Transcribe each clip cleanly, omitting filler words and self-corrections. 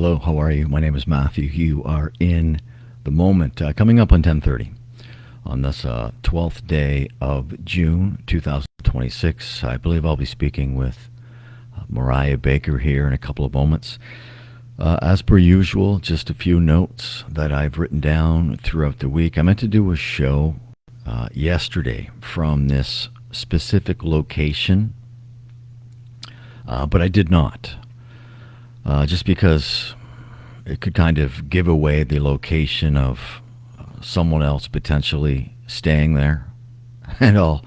Hello, how are you? My name is Matthew. You are in the moment. Coming up on 10:30 on this 12th day of June 2026. I believe I'll be speaking with Mariah Baker here in a couple of moments. As per usual, just a few notes that I've written down throughout the week. I meant to do a show yesterday from this specific location, but I did not. Just because it could kind of give away the location of someone else potentially staying there. And I'll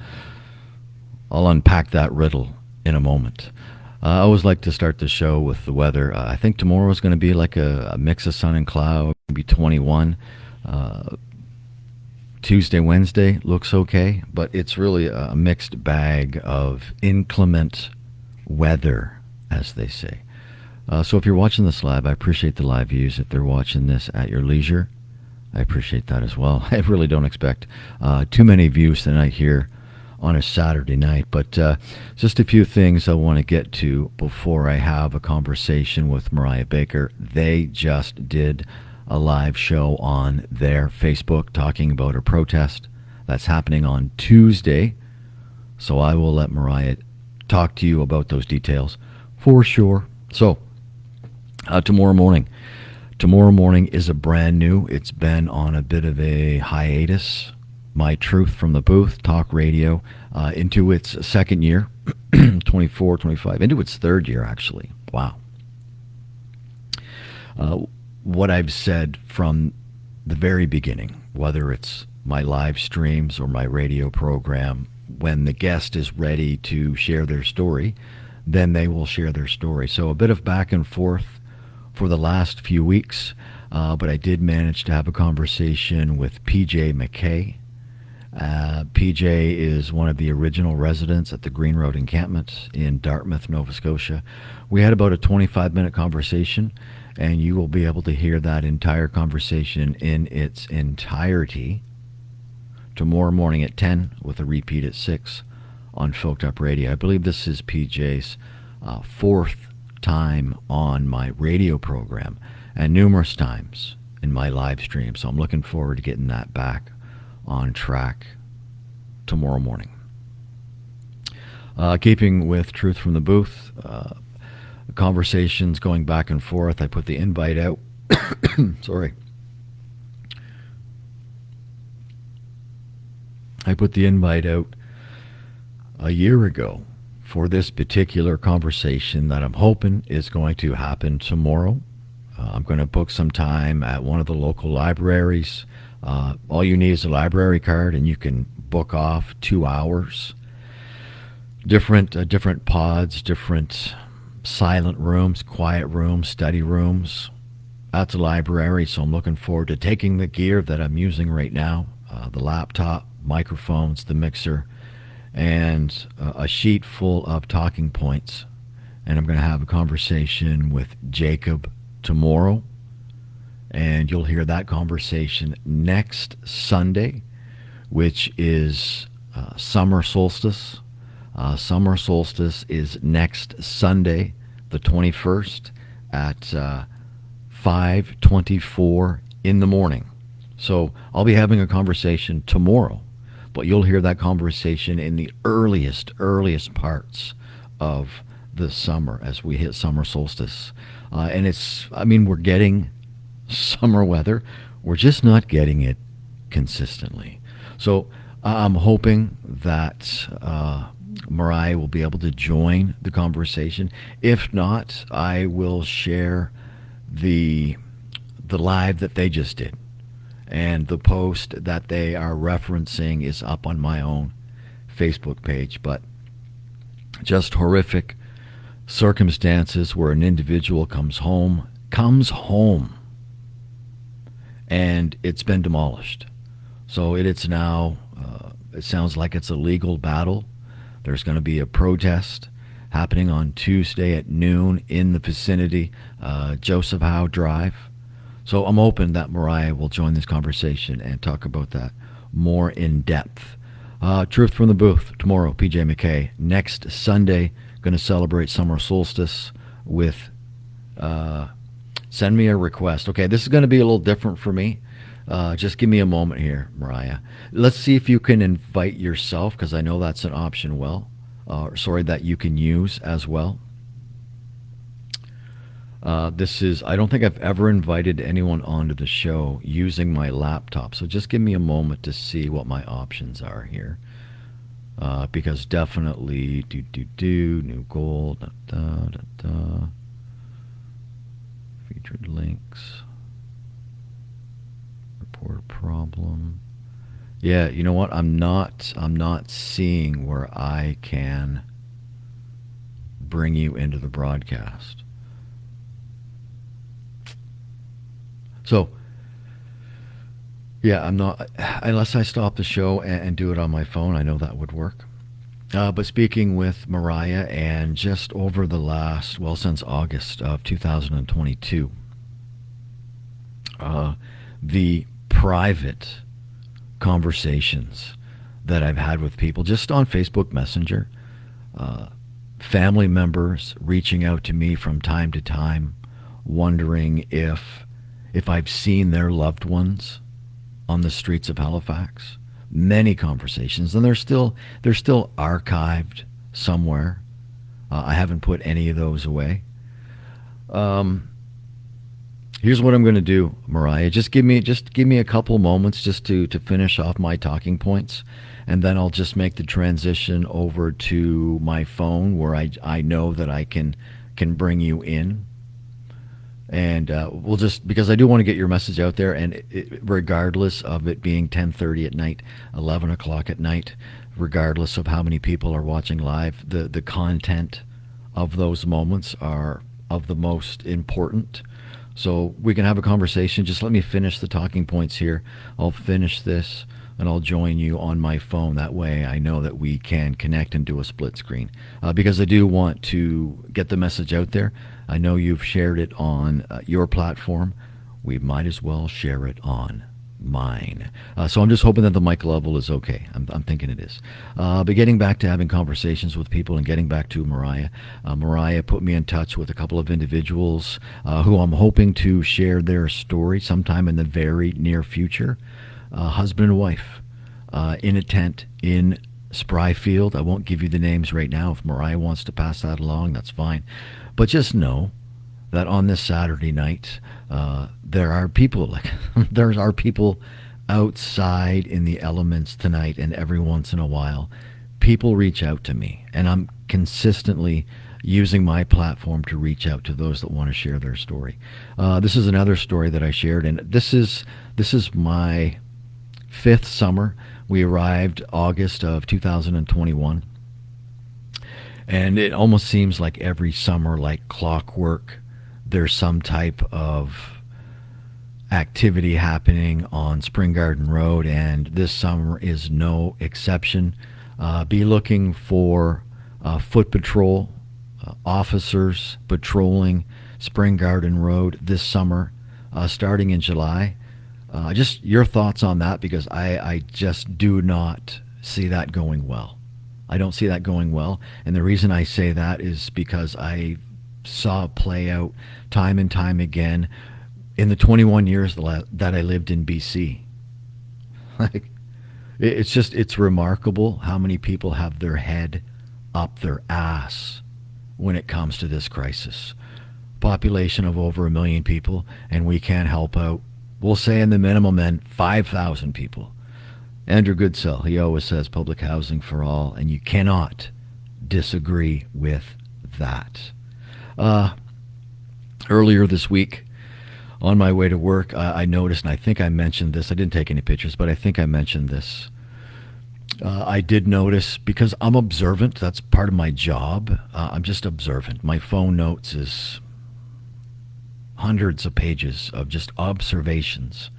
unpack that riddle in a moment. I always like to start the show with the weather. I think tomorrow is going to be like a mix of sun and cloud, maybe 21. Tuesday, Wednesday looks okay, but it's really a mixed bag of inclement weather, as they say. So if you're watching this live, I appreciate the live views. If they're watching this at your leisure, I appreciate that as well. I really don't expect too many views tonight here on a Saturday night, but just a few things I want to get to before I have a conversation with Mariah Baker. They just did a live show on their Facebook talking about a protest that's happening on Tuesday. So I will let Mariah talk to you about those details for sure. So tomorrow morning is a brand new. It's been on a bit of a hiatus. My Truth from the Booth, talk radio, into its second year, 24, 25, into its third year, actually. Wow. What I've said from the very beginning, whether it's my live streams or my radio program, when the guest is ready to share their story, then they will share their story. So a bit of back and forth for the last few weeks, but I did manage to have a conversation with PJ McKay. PJ is one of the original residents at the Green Road encampment in Dartmouth, Nova Scotia. We had about a 25-minute conversation, and you will be able to hear that entire conversation in its entirety tomorrow morning at 10 with a repeat at 6 on Folked Up Radio. I believe this is PJ's fourth time on my radio program and numerous times in my live stream. So I'm looking forward to getting that back on track tomorrow morning. Keeping with Truth from the Booth, conversations going back and forth. I put the invite out. Sorry. I put the invite out a year ago for this particular conversation that I'm hoping is going to happen tomorrow. I'm going to book some time at one of the local libraries. All you need is a library card, and you can book off 2 hours. Different pods, different silent rooms, quiet rooms, study rooms at the library. So I'm looking forward to taking the gear that I'm using right now, the laptop, microphones, the mixer, and a sheet full of talking points. And I'm going to have a conversation with Jacob tomorrow. And you'll hear that conversation next Sunday, which is summer solstice. Summer solstice is next Sunday, the 21st, at 5:24 in the morning. So I'll be having a conversation tomorrow, but you'll hear that conversation in the earliest parts of the summer as we hit summer solstice. And we're getting summer weather. We're just not getting it consistently. So I'm hoping that Mariah will be able to join the conversation. If not, I will share the live that they just did. And the post that they are referencing is up on my own Facebook page. But just horrific circumstances where an individual comes home, and it's been demolished. So it's now, it sounds like it's a legal battle. There's going to be a protest happening on Tuesday at noon in the vicinity, Joseph Howe Drive. So I'm hoping that Mariah will join this conversation and talk about that more in depth. Truth from the Booth tomorrow, PJ McKay. Next Sunday, going to celebrate summer solstice with Send me a request. Okay, this is going to be a little different for me. Just give me a moment here, Mariah. Let's see if you can invite yourself, because I know that's an option. That you can use as well. I don't think I've ever invited anyone onto the show using my laptop. So just give me a moment to see what my options are here. Because definitely, new goal, featured links, report a problem. Yeah, you know what? I'm not seeing where I can bring you into the broadcast. So, yeah, I'm not, unless I stop the show and do it on my phone, I know that would work. But speaking with Mariah, and just over the last, since August of 2022, the private conversations that I've had with people just on Facebook Messenger, family members reaching out to me from time to time, wondering if I've seen their loved ones on the streets of Halifax. Many conversations, and they're still archived somewhere. I haven't put any of those away. Here's what I'm going to do, Mariah. Just give me a couple moments just to finish off my talking points, and then I'll just make the transition over to my phone where I know that I can bring you in. And we'll just, because I do want to get your message out there, and regardless of it being 10:30 at night, 11 o'clock at night, regardless of how many people are watching live, the content of those moments are of the most important. So we can have a conversation. Just let me finish the talking points here. I'll finish this, and I'll join you on my phone. That way I know that we can connect and do a split screen. Because I do want to get the message out there. I know you've shared it on your platform. We might as well share it on mine. So I'm just hoping that the mic level is okay. I'm thinking it is. But getting back to having conversations with people and getting back to Mariah. Mariah put me in touch with a couple of individuals who I'm hoping to share their story sometime in the very near future. Husband and wife in a tent in Spryfield. I won't give you the names right now. If Mariah wants to pass that along, that's fine. But just know that on this Saturday night, there are people outside in the elements tonight, and every once in a while, people reach out to me, and I'm consistently using my platform to reach out to those that want to share their story. This is another story that I shared, and this is my 5th summer. We arrived August of 2021. And it almost seems like every summer, like clockwork, there's some type of activity happening on Spring Garden Road, and this summer is no exception. Be looking for foot patrol officers patrolling Spring Garden Road this summer, starting in July. Just your thoughts on that, because I just do not see that going well. I don't see that going well. And the reason I say that is because I saw it play out time and time again in the 21 years that I lived in BC. Like, it's remarkable how many people have their head up their ass when it comes to this crisis. Population of over 1 million people, and we can't help out, we'll say in the minimum end, 5,000 people. Andrew Goodsell, he always says public housing for all, and you cannot disagree with that. Earlier this week, on my way to work, I noticed, and I think I mentioned this, I didn't take any pictures, but I think I mentioned this. I did notice, because I'm observant, that's part of my job, I'm just observant. My phone notes is hundreds of pages of just observations.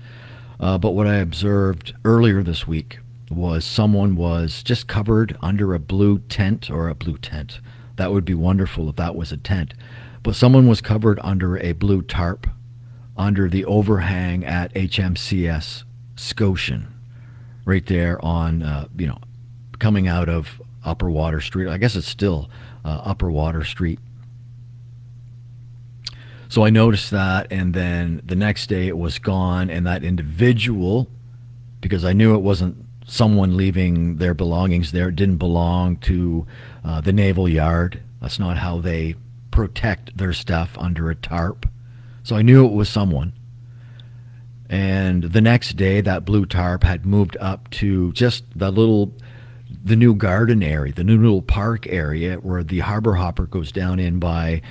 But what I observed earlier this week was someone was just covered under a blue tent, or a blue tent. That would be wonderful if that was a tent. But someone was covered under a blue tarp under the overhang at HMCS Scotian, right there on, coming out of Upper Water Street. I guess it's still Upper Water Street. So I noticed that, and then the next day it was gone, and that individual, because I knew it wasn't someone leaving their belongings there, it didn't belong to the Naval Yard. That's not how they protect their stuff, under a tarp. So I knew it was someone. And the next day, that blue tarp had moved up to just the new garden area, the new little park area where the harbor hopper goes down in by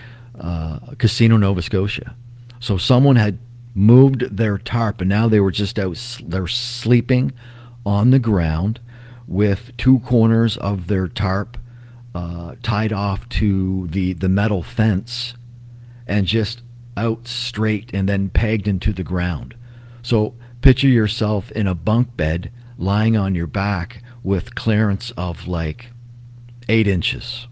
Casino Nova Scotia. So someone had moved their tarp, and now they were just out. They're sleeping on the ground with two corners of their tarp tied off to the metal fence, and just out straight and then pegged into the ground. So picture yourself in a bunk bed lying on your back with clearance of like 8 inches.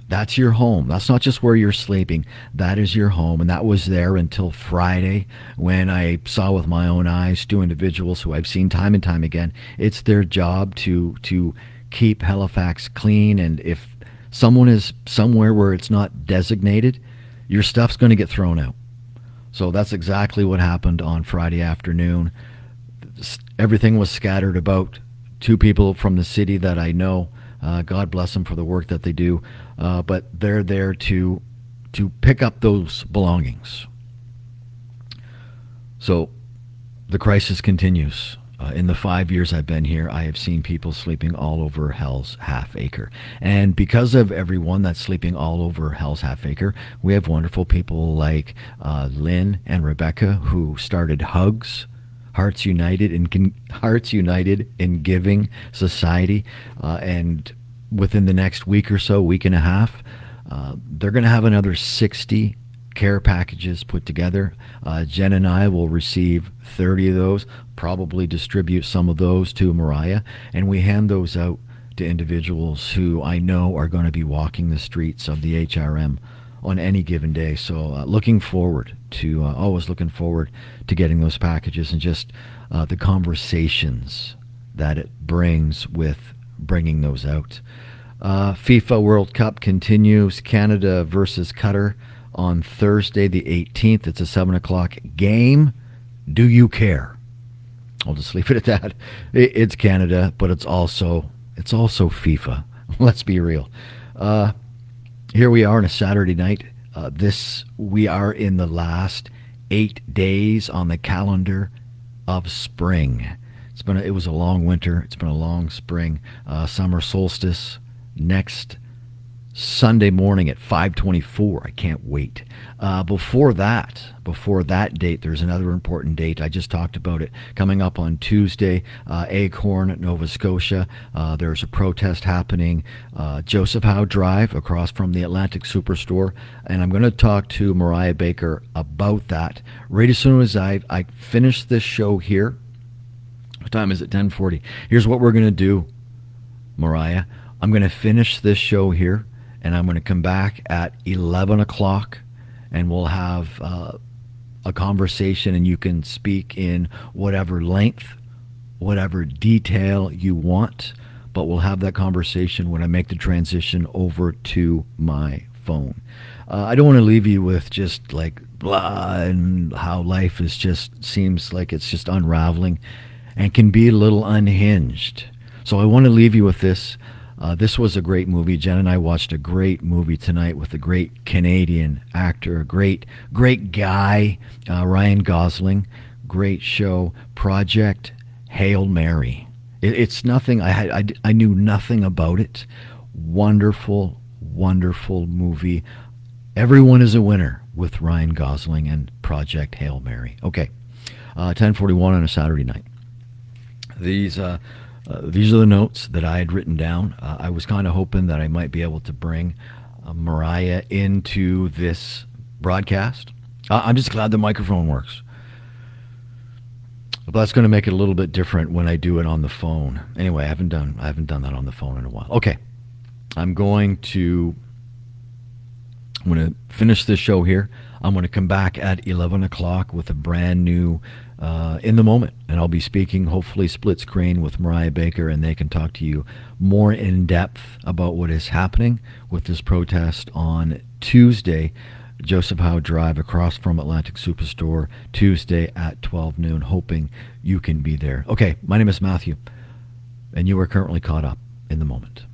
That's your home. That's not just where you're sleeping. That is your home. And that was there until Friday, when I saw with my own eyes two individuals who I've seen time and time again. It's their job to keep Halifax clean. And if someone is somewhere where it's not designated, your stuff's going to get thrown out. So that's exactly what happened on Friday afternoon. Everything was scattered about. Two people from the city that I know, God bless them for the work that they do, but they're there to pick up those belongings. So the crisis continues. In the 5 years I've been here, I have seen people sleeping all over Hell's Half Acre. And because of everyone that's sleeping all over Hell's Half Acre, we have wonderful people like Lynn and Rebecca, who started Hugs, Hearts United in Giving Society. And within the next week or so, week and a half, they're going to have another 60 care packages put together. Jen and I will receive 30 of those, probably distribute some of those to Mariah, and we hand those out to individuals who I know are going to be walking the streets of the HRM on any given day. So always looking forward to getting those packages, and just the conversations that it brings with bringing those out. FIFA World Cup continues. Canada versus Qatar on Thursday the 18th. It's a 7 o'clock game. Do you care? I'll just leave it at that. It's Canada, but it's also FIFA. Let's be real. Here we are on a Saturday night. We are in the last 8 days on the calendar of spring. It was a long winter. It's been a long spring. Summer solstice next Sunday morning at 5:24. I can't wait. Before that date, there's another important date. I just talked about it. Coming up on Tuesday, ACORNNS, Nova Scotia. There's a protest happening, Joseph Howe Drive, across from the Atlantic Superstore. And I'm going to talk to Mariah Baker about that right as soon as I finish this show here. What time is it? 10:40. Here's what we're going to do, Mariah. I'm going to finish this show here, and I'm going to come back at 11 o'clock, and we'll have a conversation, and you can speak in whatever length, whatever detail you want, but we'll have that conversation when I make the transition over to my phone. I don't want to leave you with just like blah and how life is just seems like it's just unraveling and can be a little unhinged. So I want to leave you with this. This was a great movie. Jen and I watched a great movie tonight with a great Canadian actor, a great guy, Ryan Gosling. Great show, Project Hail Mary. It's nothing. I knew nothing about it. Wonderful movie. Everyone is a winner with Ryan Gosling and Project Hail Mary. Okay, 10:41 on a Saturday night. These are the notes that I had written down. I was kind of hoping that I might be able to bring Mariah into this broadcast. I'm just glad the microphone works. But that's going to make it a little bit different when I do it on the phone. Anyway, I haven't done that on the phone in a while. Okay, I'm going to finish this show here. I'm going to come back at 11 o'clock with a brand new In the Moment. And I'll be speaking, hopefully split screen, with Mariah Baker, and they can talk to you more in depth about what is happening with this protest on Tuesday. Joseph Howe Drive across from Atlantic Superstore, Tuesday at 12 noon, hoping you can be there. Okay, my name is Matthew, and you are currently caught up in the moment.